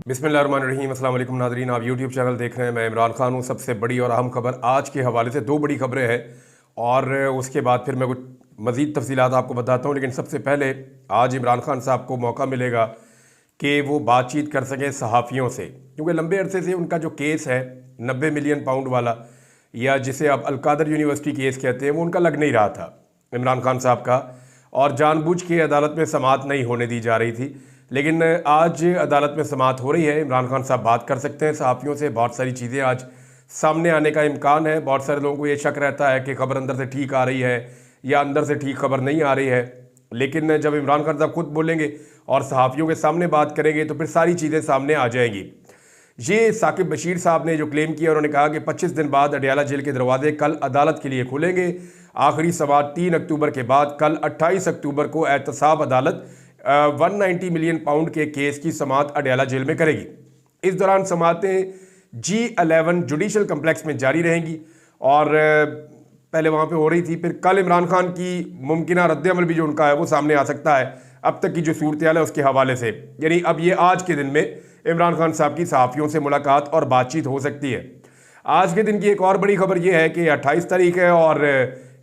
बिस्मिल्लाहिर्रहमानिर्रहीम। अस्सलाम वालेकुम नाज़रीन, आप यूट्यूब चैनल देख रहे हैं। मैं इमरान खान हूँ। सबसे बड़ी और अहम खबर आज के हवाले से दो बड़ी खबरें हैं और उसके बाद फिर मैं कुछ मज़ीद तफसीलात आपको बताता हूँ। लेकिन सबसे पहले आज इमरान खान साहब को मौका मिलेगा कि वो बातचीत कर सकें सहाफ़ियों से, क्योंकि लंबे अरसे से उनका जो केस है 90 मिलियन पाउंड वाला, या जिसे अब अलकादर यूनिवर्सिटी केस कहते हैं, वो उनका लग नहीं रहा था इमरान खान साहब का, और जानबूझ के अदालत में समाअत नहीं होने दी जा रही थी। लेकिन आज अदालत में समाअत हो रही है। इमरान खान साहब बात कर सकते हैं सहाफ़ियों से। बहुत सारी चीज़ें आज सामने आने का इम्कान है। बहुत सारे लोगों को ये शक रहता है कि खबर अंदर से ठीक आ रही है या अंदर से ठीक खबर नहीं आ रही है। लेकिन जब इमरान खान साहब खुद बोलेंगे और सहाफ़ियों के सामने बात करेंगे तो फिर सारी चीज़ें सामने आ जाएंगी। ये साकिब बशीर साहब ने जो क्लेम किया, उन्होंने कहा कि 25 दिन बाद अडयाला जेल के दरवाजे कल अदालत के लिए खुलेंगे। आखिरी समाअत 3 अक्टूबर के बाद कल 28 अक्टूबर को एहतसाब अदालत 190 मिलियन पाउंड के केस की समाअत अडयाला जेल में करेगी। इस दौरान समाअतें G11 जुडिशल कम्प्लेक्स में जारी रहेंगी और पहले वहाँ पे हो रही थी। फिर कल इमरान खान की मुमकिन रद्द-ए-अमल भी जो उनका है वो सामने आ सकता है अब तक की जो सूरत हाल है उसके हवाले से। यानी अब ये आज के दिन में इमरान खान साहब की सहाफ़ियों से मुलाकात और बातचीत हो सकती है। आज के दिन की एक और बड़ी खबर यह है कि 28 तारीख है और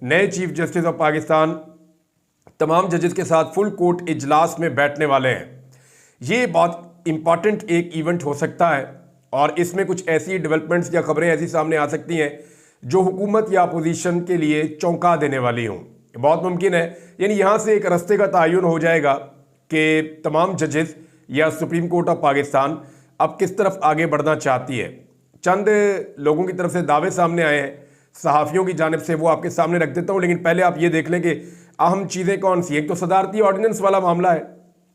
नए चीफ जस्टिस ऑफ पाकिस्तान तमाम जजेस के साथ फुल कोर्ट इजलास में बैठने वाले हैं। ये बहुत इंपॉर्टेंट एक इवेंट हो सकता है और इसमें कुछ ऐसी डेवलपमेंट्स या खबरें ऐसी सामने आ सकती हैं जो हुकूमत या अपोजिशन के लिए चौंका देने वाली हों। बहुत मुमकिन है, यानी यहाँ से एक रास्ते का तयन हो जाएगा कि तमाम जजेस या सुप्रीम कोर्ट ऑफ पाकिस्तान अब किस तरफ आगे बढ़ना चाहती है। चंद लोगों की तरफ से दावे सामने आए हैं सहाफ़ियों की जानिब से, वो आपके सामने रख देता हूँ। लेकिन पहले आप ये देख लें कि अहम चीज़ें कौन सी। एक तो सदारती ऑर्डिनेंस वाला मामला है,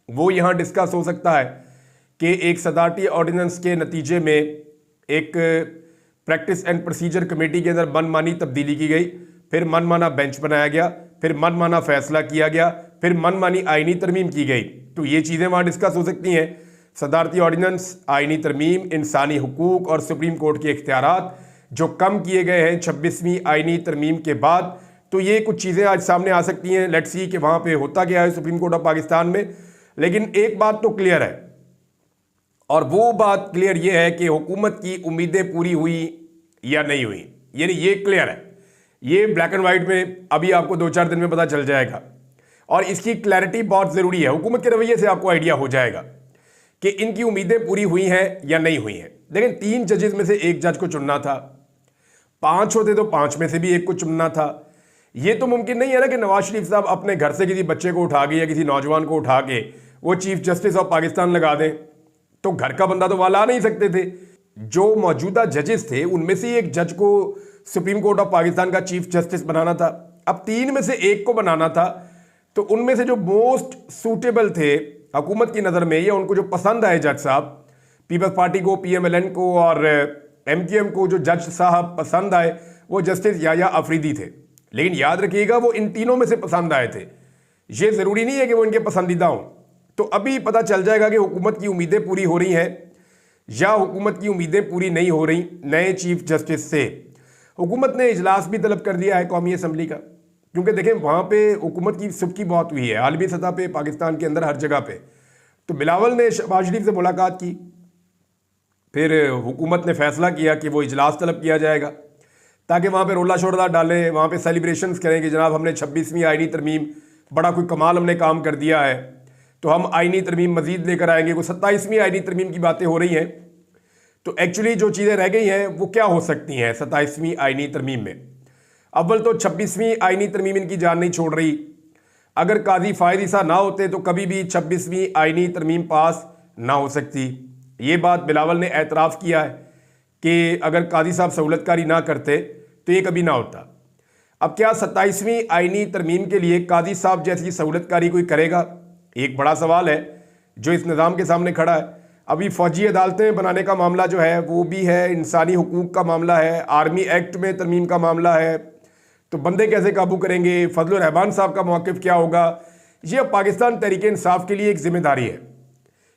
वो यहाँ डिस्कस हो सकता है कि एक सदारती ऑर्डिनेंस के नतीजे में एक प्रैक्टिस एंड प्रोसीजर कमेटी के अंदर मनमानी तब्दीली की गई, फिर मनमाना बेंच बनाया गया, फिर मनमाना फैसला किया गया, फिर मनमानी आईनी तरमीम की गई। तो ये चीज़ें वहाँ डिस्कस हो सकती हैं। सदारती ऑर्डिनेंस, आईनी तरमीम, इंसानी हुकूक और सुप्रीम कोर्ट के इख्तियारात जो कम किए गए हैं 26वीं आईनी तरमीम के बाद। तो ये कुछ चीज़ें आज सामने आ सकती हैं। लेट्स सी कि वहाँ पे होता क्या है सुप्रीम कोर्ट ऑफ पाकिस्तान में। लेकिन एक बात तो क्लियर है, और वो बात क्लियर ये है कि हुकूमत की उम्मीदें पूरी हुई या नहीं हुई, यानी ये क्लियर है। ये ब्लैक एंड वाइट में अभी आपको 2-4 दिन में पता चल जाएगा और इसकी क्लैरिटी बहुत ज़रूरी है। हुकूमत के रवैये से आपको आइडिया हो जाएगा कि इनकी उम्मीदें पूरी हुई हैं या नहीं हुई हैं। लेकिन 3 जजेस में से एक जज को चुनना था, 5 होते तो 5 में से भी एक को चुनना था। ये तो मुमकिन नहीं है ना कि नवाज शरीफ साहब अपने घर से किसी बच्चे को उठा के या किसी नौजवान को उठा के वो चीफ जस्टिस ऑफ पाकिस्तान लगा दें। तो घर का बंदा तो वहाँ ला नहीं सकते थे। जो मौजूदा जजेस थे उनमें से एक जज को सुप्रीम कोर्ट ऑफ पाकिस्तान का चीफ जस्टिस बनाना था। अब 3 में से एक को बनाना था, तो उनमें से जो मोस्ट सूटेबल थे हुकूमत की नज़र में, या उनको जो पसंद आए जज साहब, पीपल्स पार्टी को, PMLN को और MQM को जो जज साहब पसंद आए वो जस्टिस याया अफरीदी थे। लेकिन याद रखिएगा वो इन तीनों में से पसंद आए थे, ये ज़रूरी नहीं है कि वो इनके पसंदीदा हों। तो अभी पता चल जाएगा कि हुकूमत की उम्मीदें पूरी हो रही हैं या हुकूमत की उम्मीदें पूरी नहीं हो रही नए चीफ जस्टिस से। हुकूमत ने इजलास भी तलब कर दिया है कौमी असम्बली का, क्योंकि देखें वहाँ पे हुकूमत की सुबकी बहुत हुई है आलमी सतह पे, पाकिस्तान के अंदर हर जगह पे। तो बिलावल ने शहबाज शरीफ से मुलाकात की, फिर हुकूमत ने फैसला किया कि वो इजलास तलब किया जाएगा ताकि वहाँ पे रोला शोरला डालें, वहाँ पे सेलिब्रेशंस करें कि जनाब हमने 26वीं आईनी तरमीम, बड़ा कोई कमाल हमने काम कर दिया है, तो हम आईनी तरमीम मजीद लेकर आएंगे। वो 27वीं आईनी तरमीम की बातें हो रही हैं। तो एक्चुअली जो चीज़ें रह गई हैं वो क्या हो सकती हैं 27वीं आईनी तरमीम में। अव्वल तो 26वीं आईनी तरमीम इनकी जान नहीं छोड़ रही। अगर काजी फ़ायद ईसा ना होते तो कभी भी 26वीं आईनी तरमीम पास ना हो सकती। ये बात बिलावल ने एतराफ़ किया है कि अगर काजी साहब सहूलतकारी ना करते तो ये कभी ना होता। अब क्या 27वीं आईनी तरमीम के लिए काजी साहब जैसी सहूलतकारी कोई करेगा? एक बड़ा सवाल है जो इस निज़ाम के सामने खड़ा है। अभी फ़ौजी अदालतें बनाने का मामला जो है वो भी है, इंसानी हुकूक का मामला है, आर्मी एक्ट में तरमीम का मामला है। तो बंदे कैसे काबू करेंगे? फजलुर रहमान साहब का मौक़िफ़ क्या होगा? ये अब पाकिस्तान तहरीक इंसाफ के लिए एक जिम्मेदारी है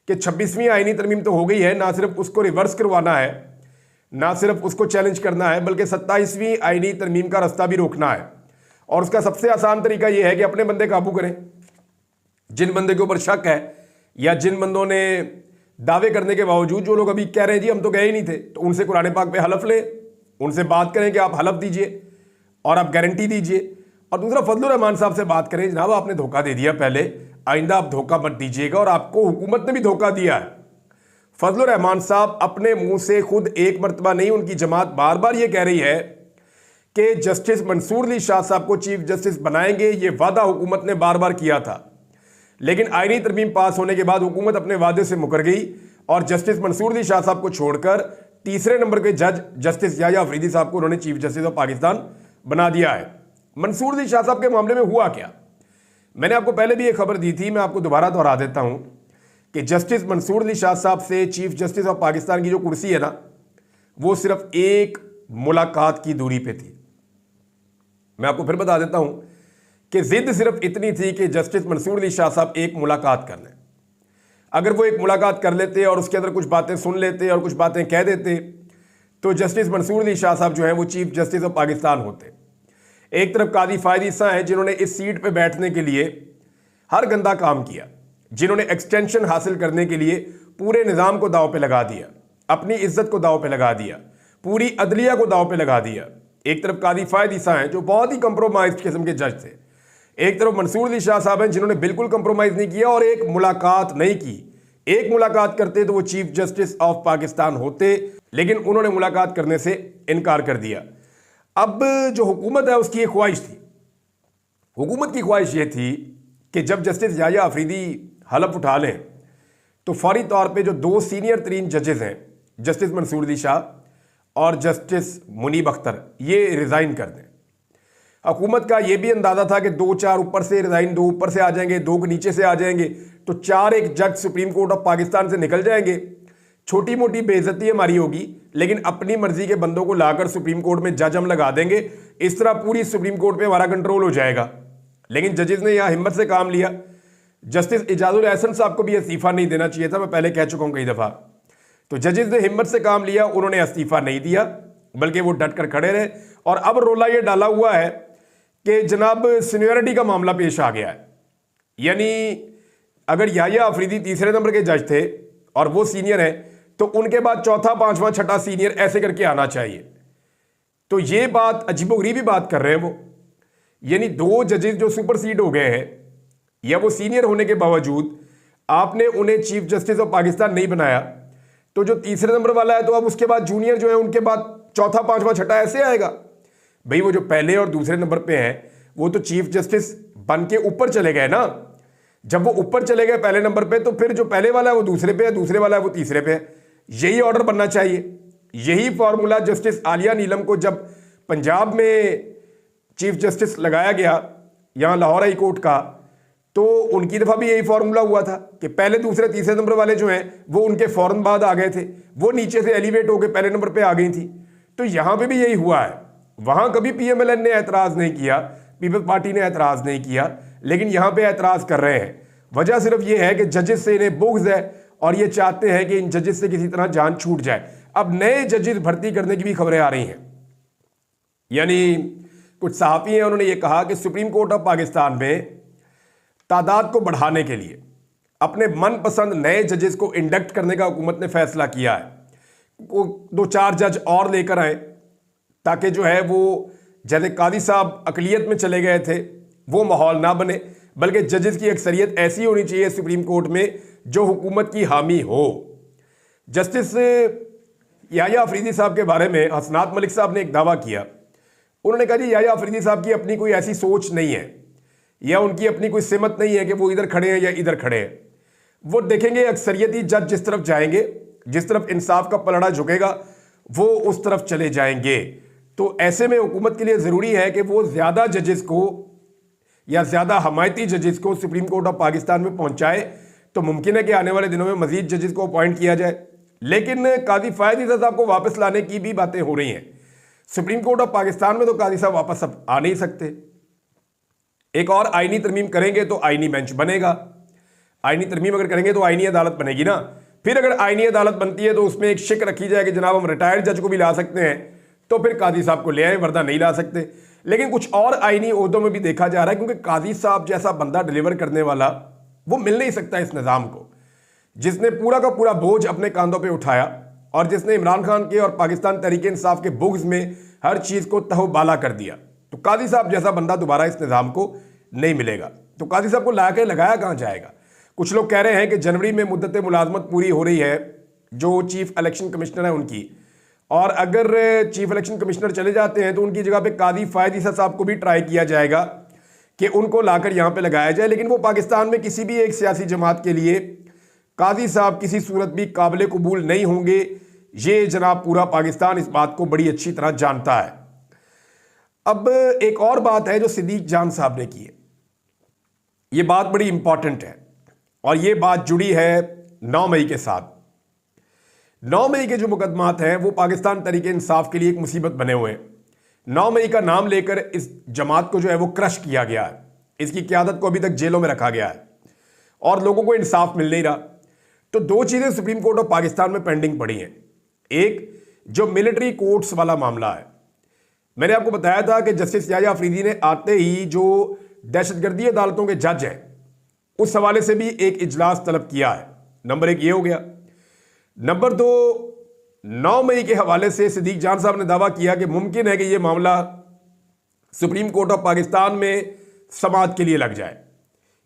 कि 26वीं आईनी तरमीम तो हो गई है, ना सिर्फ उसको रिवर्स करवाना है, ना सिर्फ उसको चैलेंज करना है, बल्कि 27वीं आईनी तरमीम का रास्ता भी रोकना है। और उसका सबसे आसान तरीका यह है कि अपने बंदे काबू करें। जिन बंदे के ऊपर शक है या जिन बंदों ने दावे करने के बावजूद जो लोग अभी कह रहे हैं जी हम तो गए ही नहीं थे, तो उनसे कुरान पाक पे हलफ लें, उनसे बात करें कि आप हलफ दीजिए और आप गारंटी दीजिए। और दूसरा, फजलुर रहमान साहब से बात करें, जनाब आपने धोखा दे दिया पहले, आइंदा आप धोखा मत दीजिएगा, और आपको हुकूमत ने भी धोखा दिया है। फजलुर रहमान साहब अपने मुंह से खुद एक मरतबा नहीं, उनकी जमात बार बार ये कह रही है कि जस्टिस मंसूर अली शाह साहब को चीफ जस्टिस बनाएंगे। ये वादा हुकूमत ने बार बार किया था, लेकिन आईनी तरमीम पास होने के बाद हुकूमत अपने वादे से मुकर गई और जस्टिस मंसूर अली शाह साहब को छोड़कर तीसरे नंबर के जज जस्टिस याह्या अफरीदी साहब को उन्होंने चीफ जस्टिस ऑफ पाकिस्तान बना दिया है। मंसूर अली शाह साहब के मामले में हुआ क्या, मैंने आपको पहले भी एक खबर दी थी, मैं आपको दोबारा दोहरा देता हूं कि जस्टिस मंसूर अली शाह साहब से चीफ जस्टिस ऑफ पाकिस्तान की जो कुर्सी है ना, वो सिर्फ एक मुलाकात की दूरी पे थी। मैं आपको फिर बता देता हूं कि जिद सिर्फ इतनी थी कि जस्टिस मंसूर अली शाह साहब एक मुलाकात कर लें। अगर वो एक मुलाकात कर लेते और उसके अंदर कुछ बातें सुन लेते और कुछ बातें कह देते, तो जस्टिस मंसूर अली शाह साहब जो हैं वो चीफ जस्टिस ऑफ पाकिस्तान होते। एक तरफ कादी फायद ईसा हैं जिन्होंने इस सीट पे बैठने के लिए हर गंदा काम किया, जिन्होंने एक्सटेंशन हासिल करने के लिए पूरे निज़ाम को दांव पे लगा दिया, अपनी इज्जत को दांव पे लगा दिया, पूरी अदलिया को दांव पे लगा दिया। एक तरफ कादी फायद ईसा हैं जो बहुत ही कंप्रोमाइज किस्म के जज थे, एक तरफ मंसूर अली शाह साहब हैं जिन्होंने बिल्कुल कंप्रोमाइज नहीं किया और एक मुलाकात नहीं की। एक मुलाकात करते तो वो चीफ जस्टिस ऑफ पाकिस्तान होते, लेकिन उन्होंने मुलाकात करने से इनकार कर दिया। अब जो हुकूमत है उसकी एक ख्वाहिश थी, हुकूमत की ख्वाहिश ये थी कि जब जस्टिस याह्या अफरीदी हलफ उठा लें तो फौरी तौर पे जो दो सीनियर तरीन जजेस हैं, जस्टिस मंसूर अली शाह और जस्टिस मुनीब अख्तर, ये रिज़ाइन कर दें। हुकूमत का ये भी अंदाज़ा था कि 2-4 ऊपर से रिज़ाइन, 2 ऊपर से आ जाएंगे, 2 नीचे से आ जाएंगे, तो 4 एक जज सुप्रीम कोर्ट ऑफ पाकिस्तान से निकल जाएंगे। छोटी मोटी बेइज्जती हमारी होगी, लेकिन अपनी मर्जी के बंदों को लाकर सुप्रीम कोर्ट में जज हम लगा देंगे। इस तरह पूरी सुप्रीम कोर्ट पे हमारा कंट्रोल हो जाएगा। लेकिन जजेस ने यहां हिम्मत से काम लिया। जस्टिस इजाजुल एहसन साहब को भी इस्तीफा नहीं देना चाहिए था, मैं पहले कह चुका हूं कई दफा। तो जजेस ने हिम्मत से काम लिया, उन्होंने इस्तीफा नहीं दिया, बल्कि वो डट कर खड़े रहे। और अब रोला ये डाला हुआ है कि जनाब सीनियरिटी का मामला पेश आ गया है, यानी अगर याह्या अफरीदी तीसरे नंबर के जज थे और वो सीनियर है, तो उनके बाद चौथा, पांचवा, छठा सीनियर ऐसे करके आना चाहिए। तो ये बात अजीबोगरीबी बात कर रहे हैं वो, यानी 2 जजेस जो सुपरसीड हो गए हैं, या वो सीनियर होने के बावजूद आपने उन्हें चीफ जस्टिस ऑफ पाकिस्तान नहीं बनाया, तो जो तीसरे नंबर वाला है तो अब उसके बाद जूनियर जो है उनके बाद चौथा, पांचवा, छठा ऐसे आएगा। भाई वो जो पहले और दूसरे नंबर पे हैं वो तो चीफ जस्टिस बन के ऊपर चले गए ना। जब वो ऊपर चले गए पहले नंबर पे, तो फिर जो पहले वाला है वो दूसरे पे है, दूसरे वाला है वो तीसरे पे है। यही ऑर्डर बनना चाहिए। यही फॉर्मूला जस्टिस आलिया नीलम को जब पंजाब में चीफ जस्टिस लगाया गया यहां लाहौर हाई कोर्ट का, तो उनकी दफा भी यही फॉर्मूला हुआ था कि पहले, दूसरे, तीसरे नंबर वाले जो हैं वो उनके फौरन बाद आ गए थे, वो नीचे से एलिवेट होकर पहले नंबर पे आ गई थी। तो यहां पे भी यही हुआ है। वहां कभी पीएमएलएन ने एतराज नहीं किया, पीपल्स पार्टी ने एतराज नहीं किया, लेकिन यहां पे एतराज कर रहे हैं। वजह सिर्फ ये है कि जजेस से इन्हें बुग़्ज़ है और ये चाहते हैं कि इन जजेस से किसी तरह जान छूट जाए। अब नए जजेस भर्ती करने की भी खबरें आ रही हैं, यानी कुछ सहाफ़ी हैं, उन्होंने ये कहा कि सुप्रीम कोर्ट ऑफ पाकिस्तान में तादाद को बढ़ाने के लिए अपने मनपसंद नए जजेस को इंडक्ट करने का हुकूमत ने फैसला किया है। वो 2-4 जज और लेकर आए ताकि जो है वो जैसे कादी साहब अकलियत में चले गए थे वो माहौल ना बने, बल्कि जजेस की अक्सरियत ऐसी होनी चाहिए सुप्रीम कोर्ट में जो हुकूमत की हामी हो। जस्टिस याह्या अफरीदी साहब के बारे में हसनात मलिक साहब ने एक दावा किया। उन्होंने कहा जी याह्या अफरीदी साहब की अपनी कोई ऐसी सोच नहीं है या उनकी अपनी कोई सिमत नहीं है कि वो इधर खड़े हैं या इधर खड़े हैं। वो देखेंगे अक्सरियती जज जिस तरफ जाएंगे, जिस तरफ इंसाफ का पलड़ा झुकेगा, वो उस तरफ चले जाएंगे। तो ऐसे में हुकूमत के लिए ज़रूरी है कि वो ज़्यादा जजेस को या ज़्यादा हमायती जजेस को सुप्रीम कोर्ट ऑफ पाकिस्तान में पहुंचाए, तो मुमकिन है कि आने वाले दिनों में मजीद जजेस को अपॉइंट किया जाए। लेकिन कादी फायद ईसा साहब को वापस लाने की भी बातें हो रही हैं सुप्रीम कोर्ट ऑफ पाकिस्तान में, तो कादी साहब वापस अब आ नहीं सकते। एक और आईनी तरमीम करेंगे तो आईनी बेंच बनेगा। आईनी तरमीम अगर करेंगे तो आईनी अदालत बनेगी ना। फिर अगर आईनी अदालत बनती है तो उसमें एक शिक रखी जाए कि जनाब हम रिटायर्ड जज को भी ला सकते हैं, तो फिर कादी साहब को ले आए, वरना नहीं ला सकते। लेकिन कुछ और आईनी ओहदों में भी देखा जा रहा है, क्योंकि कादी साहब जैसा बंदा डिलीवर करने वाला वो मिल नहीं सकता इस निज़ाम को। जिसने पूरा का पूरा बोझ अपने कांधों पे उठाया और जिसने इमरान खान के और पाकिस्तान तहरीक इंसाफ के बुग़्ज़ में हर चीज़ को तहबाला कर दिया। तो काजी साहब जैसा बंदा दोबारा इस निज़ाम को नहीं मिलेगा। तो काजी साहब को ला के लगाया कहाँ जाएगा? कुछ लोग कह रहे हैं कि जनवरी में मुद्दत मुलाजमत पूरी हो रही है जो चीफ इलेक्शन कमिश्नर है उनकी, और अगर चीफ इलेक्शन कमिश्नर चले जाते हैं तो उनकी जगह पे कादी फ़ायद ईसा साहब को भी ट्राई किया जाएगा कि उनको लाकर यहाँ पे लगाया जाए। लेकिन वो पाकिस्तान में किसी भी एक सियासी जमात के लिए कादी साहब किसी सूरत भी काबिल कबूल नहीं होंगे। ये जनाब पूरा पाकिस्तान इस बात को बड़ी अच्छी तरह जानता है। अब एक और बात है जो सिद्दीक जान साहब ने की है, ये बात बड़ी इंपॉर्टेंट है और ये बात जुड़ी है 9 मई के साथ। 9 मई के जो मुकदमात हैं वो पाकिस्तान तहरीक इंसाफ के लिए एक मुसीबत बने हुए हैं। 9 मई का नाम लेकर इस जमात को जो है वो क्रश किया गया है, इसकी क़यादत को अभी तक जेलों में रखा गया है और लोगों को इंसाफ मिल नहीं रहा। तो दो चीज़ें सुप्रीम कोर्ट ऑफ पाकिस्तान में पेंडिंग पड़ी हैं। एक जो मिलिट्री कोर्ट्स वाला मामला है, मैंने आपको बताया था कि जस्टिस याह्या अफरीदी ने आते ही जो दहशतगर्दी अदालतों के जज हैं उस हवाले से भी एक इजलास तलब किया है। नंबर 1 ये हो गया। नंबर 2, 9 मई के हवाले से सिद्दीक जान साहब ने दावा किया कि मुमकिन है कि यह मामला सुप्रीम कोर्ट ऑफ पाकिस्तान में समाअत के लिए लग जाए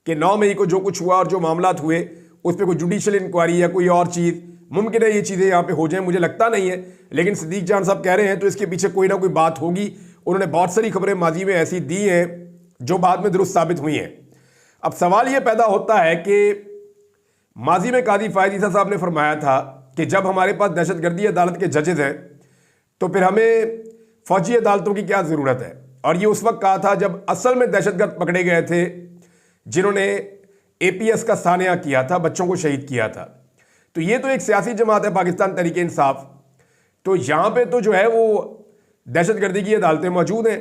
कि 9 मई को जो कुछ हुआ और जो मामलात हुए उस पर कोई जुडिशियल इंक्वायरी या कोई और चीज़, मुमकिन है ये चीज़ें यहाँ पे हो जाएं। मुझे लगता नहीं है, लेकिन सिद्दीक जान साहब कह रहे हैं तो इसके पीछे कोई ना कोई बात होगी। उन्होंने बहुत सारी खबरें माजी में ऐसी दी हैं जो बाद में दुरुस्त साबित हुई हैं। अब सवाल ये पैदा होता है कि माजी में कादी फ़ायद ईसा साहब ने फरमाया था कि जब हमारे पास दहशतगर्दी अदालत के जजेज हैं तो फिर हमें फौजी अदालतों की क्या ज़रूरत है। और ये उस वक्त कहा था जब असल में दहशतगर्द पकड़े गए थे जिन्होंने APS का सानिया किया था, बच्चों को शहीद किया था। तो ये तो एक सियासी जमात है पाकिस्तान तहरीक इंसाफ, तो यहाँ पे तो जो है वो दहशतगर्दी की अदालतें मौजूद हैं।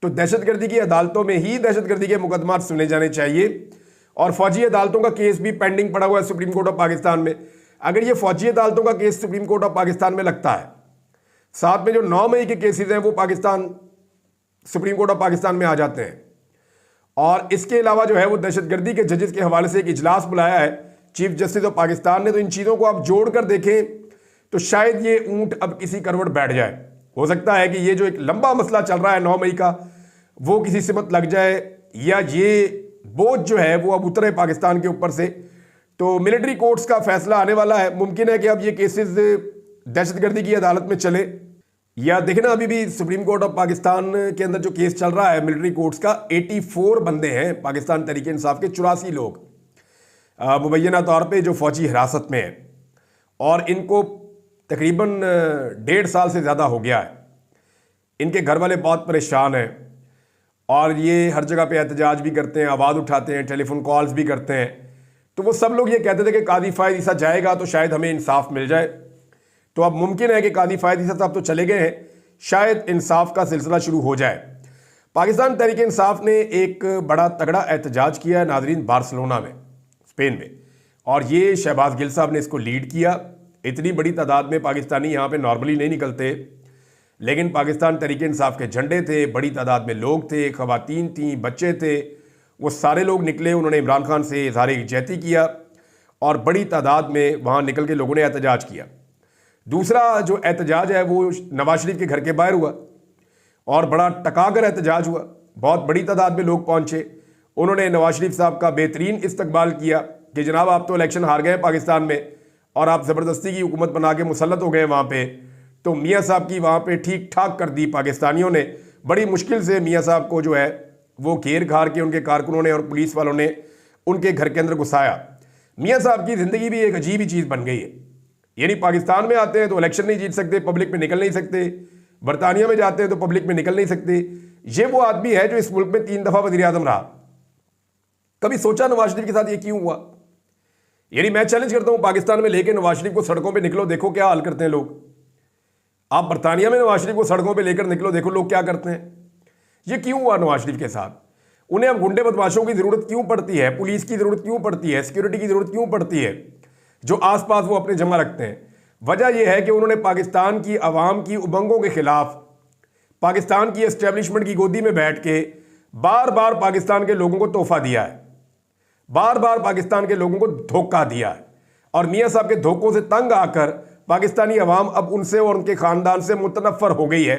तो दहशतगर्दी की अदालतों में ही दहशतगर्दी के मुकदमात सुने जाने चाहिए और फौजी अदालतों का केस भी पेंडिंग पड़ा हुआ है सुप्रीम कोर्ट ऑफ पाकिस्तान में। अगर ये फौजी अदालतों का case supreme court of Pakistan में लगता है, साथ में जो 9 मई के केसेस हैं वो Pakistan supreme court of Pakistan में आ जाते हैं। और इसके अलावा जो है वो दहशतगर्दी के जजेस के हवाले से एक इजलास बुलाया है चीफ जस्टिस ऑफ पाकिस्तान ने। तो इन चीज़ों को आप जोड़कर देखें तो शायद ये ऊंट अब किसी करवट बैठ जाए। हो सकता है कि ये जो एक लंबा मसला चल रहा है 9 मई का वो किसी सिमत लग जाए या ये बोझ जो है वो अब उतरे पाकिस्तान के ऊपर से। तो मिलिट्री कोर्ट्स का फैसला आने वाला है। मुमकिन है कि अब ये केसेस दहशतगर्दी की अदालत में चले या देखें ना, अभी भी सुप्रीम कोर्ट ऑफ पाकिस्तान के अंदर जो केस चल रहा है मिलिट्री कोर्ट्स का, 84 बंदे हैं पाकिस्तान तहरीक इंसाफ के, 84 लोग मुबैना तौर पे जो फौजी हिरासत में है और इनको तकरीबन 1.5 साल से ज़्यादा हो गया है। इनके घर वाले बहुत परेशान हैं और ये हर जगह पे एहतजाज भी करते हैं, आवाज़ उठाते हैं, टेलीफोन कॉल्स भी करते हैं। तो वो सब लोग ये कहते थे कि कादी फ़ायद ईसा जाएगा तो शायद हमें इंसाफ मिल जाए। तो अब मुमकिन है कि कादी फ़ायद ईसा साहब तो चले गए हैं, शायद इंसाफ का सिलसिला शुरू हो जाए। पाकिस्तान तहरीक इंसाफ ने एक बड़ा तगड़ा एहतजाज किया है नाजरीन बार्सिलोना में, स्पेन में, और ये शहबाज गिल साहब ने इसको लीड किया। इतनी बड़ी तादाद में पाकिस्तानी यहाँ पे नॉर्मली नहीं निकलते, लेकिन पाकिस्तान तहरीक इंसाफ के झंडे थे, बड़ी तादाद में लोग थे, ख़वातीन थी, बच्चे थे, वो सारे लोग निकले। उन्होंने इमरान खान से इज़हार यकजहती किया और बड़ी तादाद में वहाँ निकल के लोगों ने एहतजाज किया। दूसरा जो एहतजाज है वो नवाज शरीफ के घर के बाहर हुआ और बड़ा टकाकर एहतजाज हुआ। बहुत बड़ी तादाद में लोग पहुँचे। उन्होंने नवाज शरीफ साहब का बेहतरीन इस्तकबाल किया कि जनाब आप तो इलेक्शन हार गए पाकिस्तान में और आप ज़बरदस्ती की हुकूमत बना के मुसल्लत हो गए वहाँ पे। तो मियाँ साहब की वहाँ पे ठीक ठाक कर दी पाकिस्तानियों ने। बड़ी मुश्किल से मियाँ साहब को जो है वो घेर घार के उनके कारकुनों ने और पुलिस वालों ने उनके घर के अंदर घुसाया। मियाँ साहब की ज़िंदगी भी एक अजीब ही चीज़ बन गई है। यानी पाकिस्तान में आते हैं तो इलेक्शन नहीं जीत सकते, पब्लिक में निकल नहीं सकते, बरतानिया में जाते हैं तो पब्लिक में निकल नहीं सकते। ये वो आदमी है जो इस मुल्क में 3 दफ़ा वज़ीर आज़म रहा। कभी सोचा नवाज शरीफ के साथ ये क्यों हुआ? यानी मैं चैलेंज करता हूँ, पाकिस्तान में लेके नवाज शरीफ को सड़कों पे निकलो, देखो क्या हाल करते हैं लोग। आप बरतानिया में नवाज शरीफ को सड़कों पे लेकर निकलो, देखो लोग क्या करते हैं। ये क्यों हुआ नवाज शरीफ के साथ? उन्हें अब गुंडे बदमाशों की ज़रूरत क्यों पड़ती है, पुलिस की ज़रूरत क्यों पड़ती है, सिक्योरिटी की ज़रूरत क्यों पड़ती है जो आसपास वो अपने जमा रखते हैं? वजह यह है कि उन्होंने पाकिस्तान की आवाम की उमंगों के खिलाफ पाकिस्तान की एस्टेब्लिशमेंट की गोदी में बैठ के बार बार पाकिस्तान के लोगों को तोहफा दिया है, बार बार पाकिस्तान के लोगों को धोखा दिया है। और मियाँ साहब के धोखों से तंग आकर पाकिस्तानी अवाम अब उनसे और उनके ख़ानदान से मुतनफ़र हो गई है।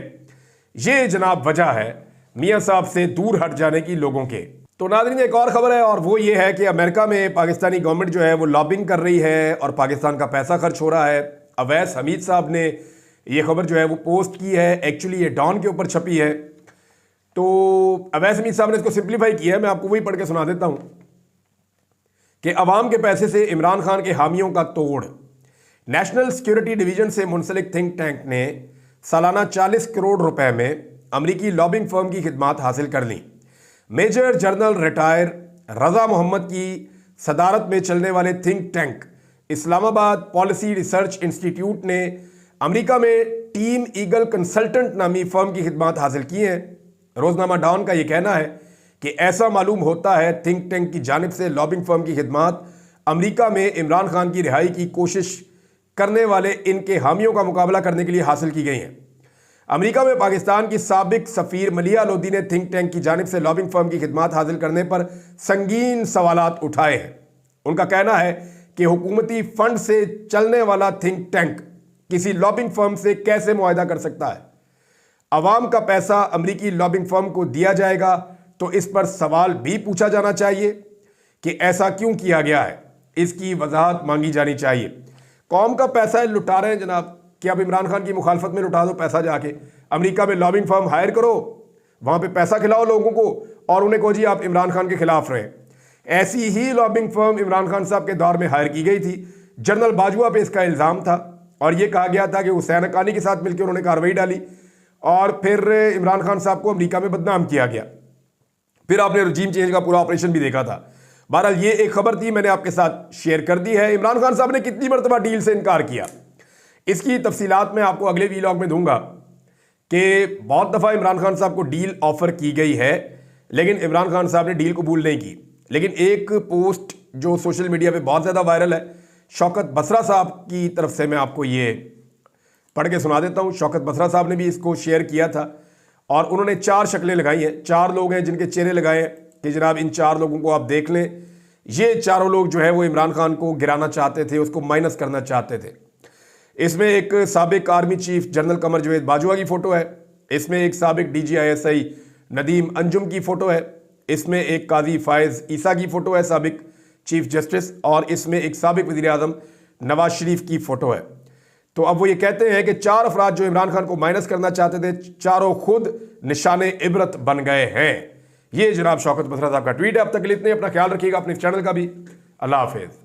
ये जनाब वजह है मियाँ साहब से दूर हट जाने की लोगों के। तो नाज़रीन, एक और ख़बर है और वो ये है कि अमेरिका में पाकिस्तानी गवर्नमेंट जो है वो लॉबिंग कर रही है और पाकिस्तान का पैसा खर्च हो रहा है। अवैस हमीद साहब ने ये खबर जो है वो पोस्ट की है। एक्चुअली ये डॉन के ऊपर छपी है। तो अवैस हमीद साहब ने इसको सिंप्लीफाई किया है। मैं आपको वही पढ़ के सुना देता हूँ कि अवाम के पैसे से इमरान खान के हामियों का तोड़। नेशनल सिक्योरिटी डिवीजन से मुंसलिक थिंक टैंक ने सालाना 40 करोड़ रुपए में अमरीकी लॉबिंग फर्म की खिदमात हासिल कर ली। मेजर जनरल रिटायर रजा मोहम्मद की सदारत में चलने वाले think tank Islamabad policy research institute ने अमेरिका में टीम ईगल कंसल्टेंट नामी फर्म की खिदमात हासिल की हैं। रोजनामा डॉन का यह कहना है कि ऐसा मालूम होता है थिंक टैंक की जानिब से लॉबिंग फर्म की खिदमात अमेरिका में इमरान खान की रिहाई की कोशिश करने वाले इनके हामियों का मुकाबला करने के लिए हासिल की गई हैं। अमेरिका में पाकिस्तान की साबिक सफ़ीर मलिया लोधी ने थिंक टैंक की जानिब से लॉबिंग फर्म की खिदमात हासिल करने पर संगीन सवालात उठाए हैं। उनका कहना है कि हुकूमती फंड से चलने वाला थिंक टैंक किसी लॉबिंग फर्म से कैसे मुआहदा कर सकता है। अवाम का पैसा अमरीकी लॉबिंग फर्म को दिया जाएगा तो इस पर सवाल भी पूछा जाना चाहिए कि ऐसा क्यों किया गया है। इसकी वजाहत मांगी जानी चाहिए। कौम का पैसा है, लुटा रहे हैं जनाब, कि अब इमरान खान की मुखालफत में लुटा दो पैसा। जाके अमेरिका में लॉबिंग फर्म हायर करो, वहां पे पैसा खिलाओ लोगों को और उन्हें कहो जी आप इमरान खान के खिलाफ रहे। ऐसी ही लॉबिंग फर्म इमरान खान साहब के दौर में हायर की गई थी। जनरल बाजवा पे इसका इल्ज़ाम था और यह कहा गया था कि हुसैन हक्कानी के साथ मिलकर उन्होंने कार्रवाई डाली और फिर इमरान खान साहब को अमेरिका में बदनाम किया गया। फिर आपने रजीम चेंज का पूरा ऑपरेशन भी देखा था। बहरहाल ये एक खबर थी, मैंने आपके साथ शेयर कर दी है। इमरान खान साहब ने कितनी मरतबा डील से इनकार किया, इसकी तफसीलात मैं आपको अगले वीलॉग में दूंगा कि बहुत दफ़ा इमरान खान साहब को डील ऑफर की गई है लेकिन इमरान खान साहब ने डील कबूल नहीं की। लेकिन एक पोस्ट जो सोशल मीडिया पे बहुत ज़्यादा वायरल है, शौकत बसरा साहब की तरफ से, मैं आपको ये पढ़ के सुना देता हूँ। शौकत बसरा साहब ने भी इसको शेयर किया था और उन्होंने 4 शक्लें लगाई हैं। 4 लोग हैं जिनके चेहरे लगाए हैं कि जनाब इन 4 लोगों को आप देख लें। ये चारों लोग जो है वो इमरान खान को गिराना चाहते थे, उसको माइनस करना चाहते थे। इसमें एक साबिक आर्मी चीफ जनरल कमर जवेद बाजवा की फ़ोटो है। इसमें एक साबिक DGISI नदीम अंजुम की फ़ोटो है। इसमें एक काजी फायज़ ईसा की फ़ोटो है, साबिक चीफ जस्टिस। और इसमें एक साबिक वज़ीर आज़म नवाज शरीफ की फ़ोटो है। तो अब वो ये कहते हैं कि 4 अफराद जो इमरान खान को माइनस करना चाहते थे, चारों खुद निशाने इबरत बन गए हैं। ये जनाब शौकत बसरा साहब का ट्वीट है। अब तक के लिए इतने, अपना ख्याल रखिएगा, अपने चैनल का भी। अल्लाह हाफिज़।